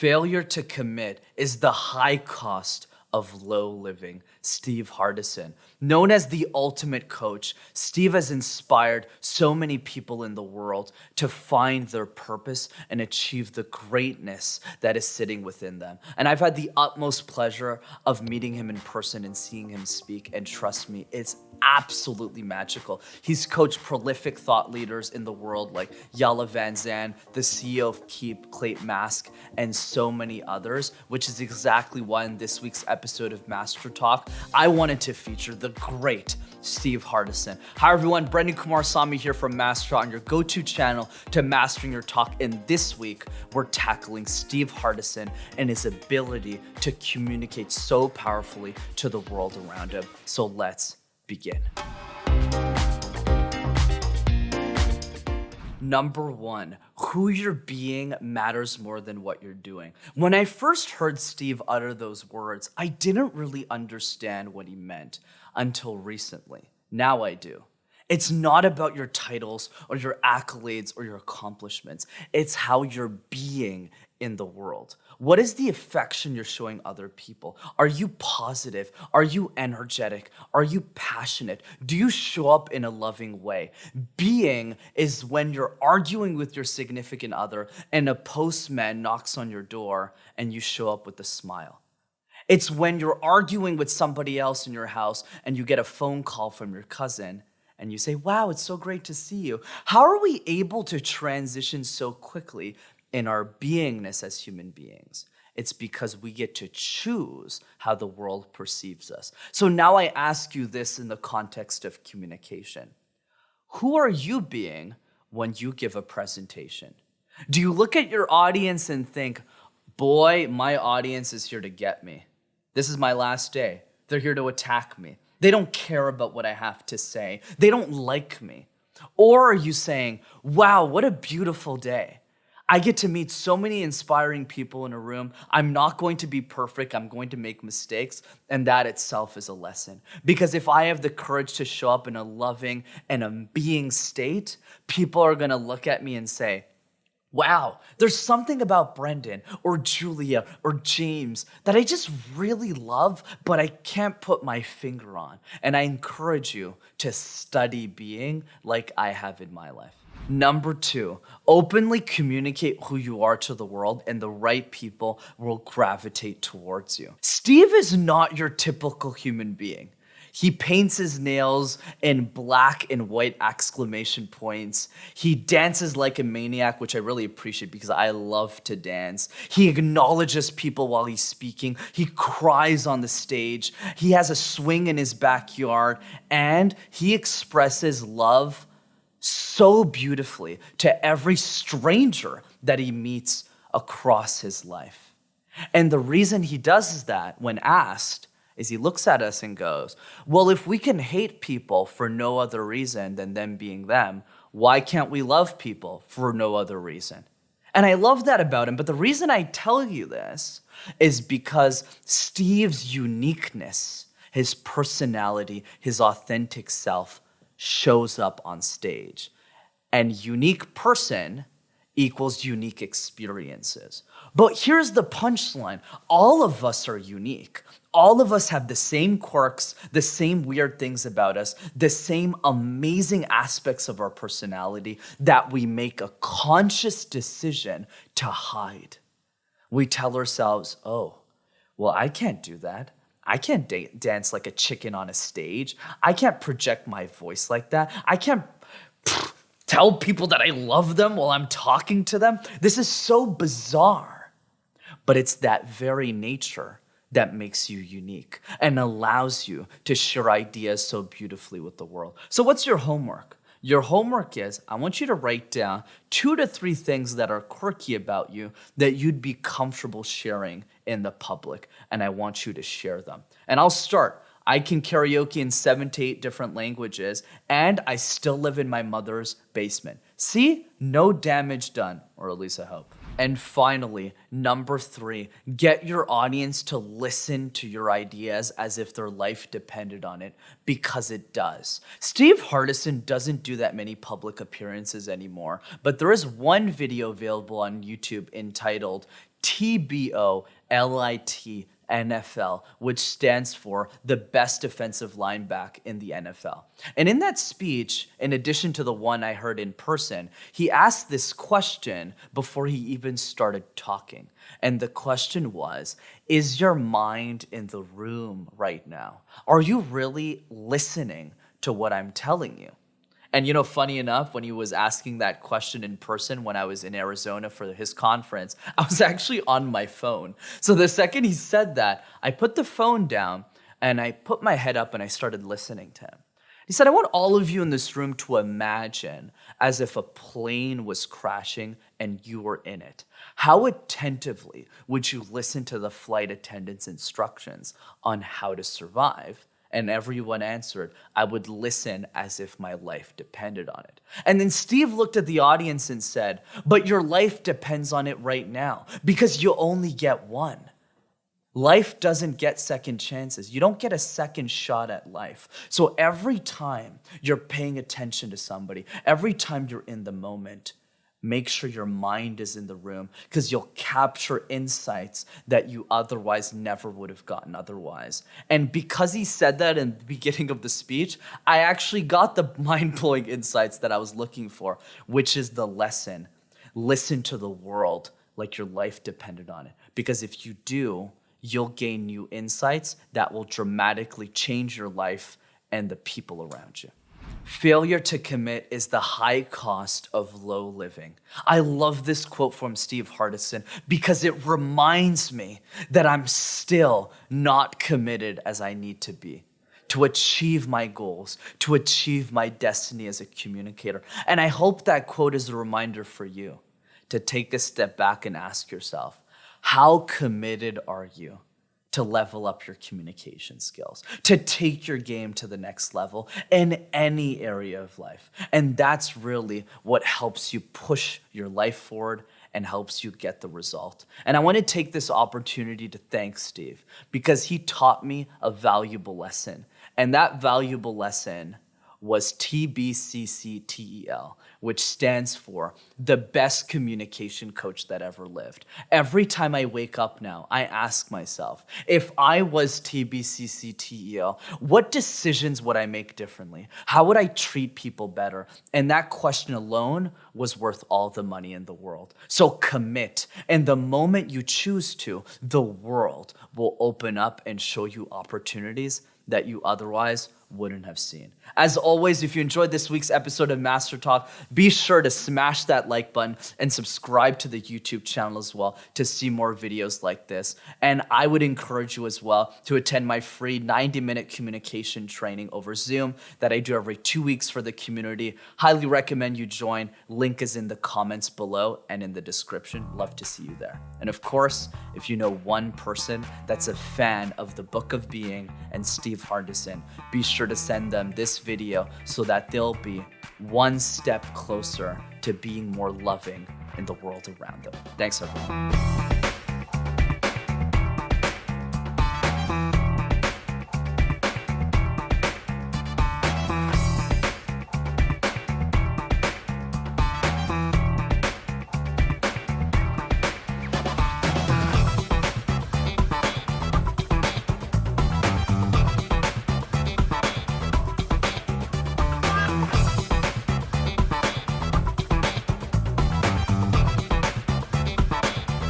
Failure to commit is the high cost of low living. Steve Hardison. Known as the ultimate coach, Steve has inspired so many people in the world to find their purpose and achieve the greatness that is sitting within them. And I've had the utmost pleasure of meeting him in person and seeing him speak, and trust me, it's absolutely magical. He's coached prolific thought leaders in the world like Yala Van Zandt, the CEO of Keep, Clayton Mask, and so many others, which is exactly why in this week's episode of MasterTalk, I wanted to feature the great Steve Hardison. Hi everyone, Brendan Kumar Sami here from MasterTalk, your go-to channel to mastering your talk. And this week, we're tackling Steve Hardison and his ability to communicate so powerfully to the world around him. So let's begin. Number one, who you're being matters more than what you're doing. When I first heard Steve utter those words, I didn't really understand what he meant until recently. Now I do. It's not about your titles or your accolades or your accomplishments. It's how you're being in the world. What is the affection you're showing other people? Are you positive? Are you energetic? Are you passionate? Do you show up in a loving way? Being is when you're arguing with your significant other and a postman knocks on your door and you show up with a smile. It's when you're arguing with somebody else in your house and you get a phone call from your cousin and you say, wow, it's so great to see you. How are we able to transition so quickly in our beingness as human beings? It's because we get to choose how the world perceives us. So now I ask you this in the context of communication. Who are you being when you give a presentation? Do you look at your audience and think, boy, my audience is here to get me. This is my last day. They're here to attack me. They don't care about what I have to say. They don't like me. Or are you saying, wow, what a beautiful day. I get to meet so many inspiring people in a room. I'm not going to be perfect. I'm going to make mistakes. And that itself is a lesson. Because if I have the courage to show up in a loving and a being state, people are going to look at me and say, wow, there's something about Brendan or Julia or James that I just really love, but I can't put my finger on. And I encourage you to study being like I have in my life. Number two, openly communicate who you are to the world and the right people will gravitate towards you. Steve is not your typical human being. He paints his nails in black and white exclamation points. He dances like a maniac, which I really appreciate because I love to dance. He acknowledges people while he's speaking. He cries on the stage. He has a swing in his backyard, and he expresses love so beautifully to every stranger that he meets across his life. And the reason he does that when asked is he looks at us and goes, well, if we can hate people for no other reason than them being them, why can't we love people for no other reason? And I love that about him. But the reason I tell you this is because Steve's uniqueness, his personality, his authentic self shows up on stage. And unique person equals unique experiences. But here's the punchline. All of us are unique. All of us have the same quirks, the same weird things about us, the same amazing aspects of our personality that we make a conscious decision to hide. We tell ourselves, oh, well, I can't do that. I can't dance like a chicken on a stage. I can't project my voice like that. I can't tell people that I love them while I'm talking to them. This is so bizarre. But it's that very nature that makes you unique and allows you to share ideas so beautifully with the world. So what's your homework? Your homework is, I want you to write down 2 to 3 things that are quirky about you that you'd be comfortable sharing in the public, and I want you to share them. And I'll start. I can karaoke in 7 to 8 different languages, and I still live in my mother's basement. See? No damage done, or at least I hope. And finally, number 3, get your audience to listen to your ideas as if their life depended on it, because it does. Steve Hardison doesn't do that many public appearances anymore, but there is one video available on YouTube entitled TBOLIT NFL, which stands for the best defensive linebacker in the NFL. And in that speech, in addition to the one I heard in person, he asked this question before he even started talking. And the question was, is your mind in the room right now? Are you really listening to what I'm telling you? And funny enough, when he was asking that question in person when I was in Arizona for his conference, I was actually on my phone. So the second he said that, I put the phone down and I put my head up and I started listening to him. He said, I want all of you in this room to imagine as if a plane was crashing and you were in it. How attentively would you listen to the flight attendant's instructions on how to survive? And everyone answered, I would listen as if my life depended on it. And then Steve looked at the audience and said, but your life depends on it right now because you only get one. Life doesn't get second chances. You don't get a second shot at life. So every time you're paying attention to somebody, every time you're in the moment, make sure your mind is in the room because you'll capture insights that you otherwise never would have gotten otherwise. And because he said that in the beginning of the speech, I actually got the mind-blowing insights that I was looking for, which is the lesson. Listen to the world like your life depended on it. Because if you do, you'll gain new insights that will dramatically change your life and the people around you. Failure to commit is the high cost of low living. I love this quote from Steve Hardison because it reminds me that I'm still not committed as I need to be to achieve my goals, to achieve my destiny as a communicator. And I hope that quote is a reminder for you to take a step back and ask yourself, how committed are you to level up your communication skills, to take your game to the next level in any area of life? And that's really what helps you push your life forward and helps you get the result. And I want to take this opportunity to thank Steve because he taught me a valuable lesson. And that valuable lesson was TBCCTEL, which stands for the best communication coach that ever lived. Every time I wake up now, I ask myself, if I was TBCCTEL, what decisions would I make differently? How would I treat people better? And that question alone was worth all the money in the world. So commit. And the moment you choose to, the world will open up and show you opportunities that you otherwise wouldn't have seen. As always, if you enjoyed this week's episode of MasterTalk, be sure to smash that like button and subscribe to the YouTube channel as well to see more videos like this. And I would encourage you as well to attend my free 90-minute communication training over Zoom that I do every 2 weeks for the community. Highly recommend you join. Link is in the comments below and in the description. Love to see you there. And of course, if you know one person that's a fan of the Book of Being and Steve Hardison, be sure to send them this video so that they'll be one step closer to being more loving in the world around them. Thanks, everyone.